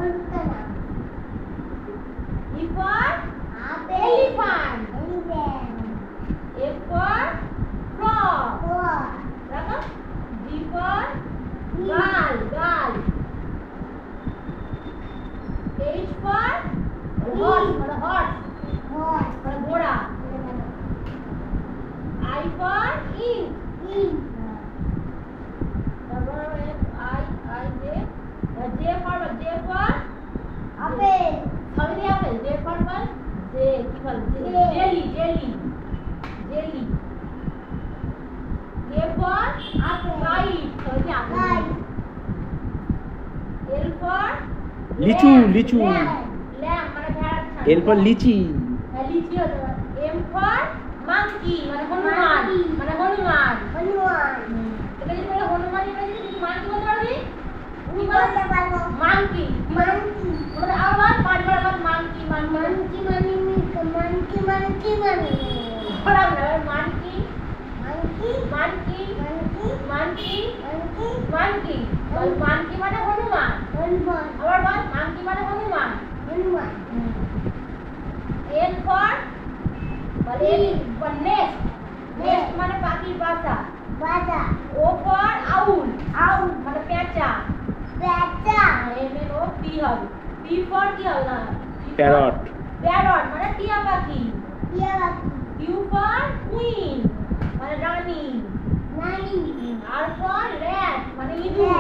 E for elephant. F for frog. দেখো G for girl. H for horse. মানে ঘোড়া. I for ink. তারপর J for apple. সবই apple. J for বল. কি বল? Jelly. K for kite. সবই apple. L for লিচু lamb মানে ভেড়ার ছানা. এরপর লিচি লিচি হতে পারে. M for monkey মানে হনুমান. এটা যদি বলে হনুমান এটা যদি monkey বলতে পারবি? কি বলতে পারবো? monkey মানে আবার পাঁচবার monkey বলা না monkey বল monkey মানে হনুমান. আবার বল monkey মানে Hanuman. N for ball nest মানে পাখির বাসা. O for owl মানে পেঁচা. M N O P হবে. P for কি হবে না? প্যারট মানে টিয়া পাখি. Q for queen মানে রানী. R for rat মানে ইঁদুর.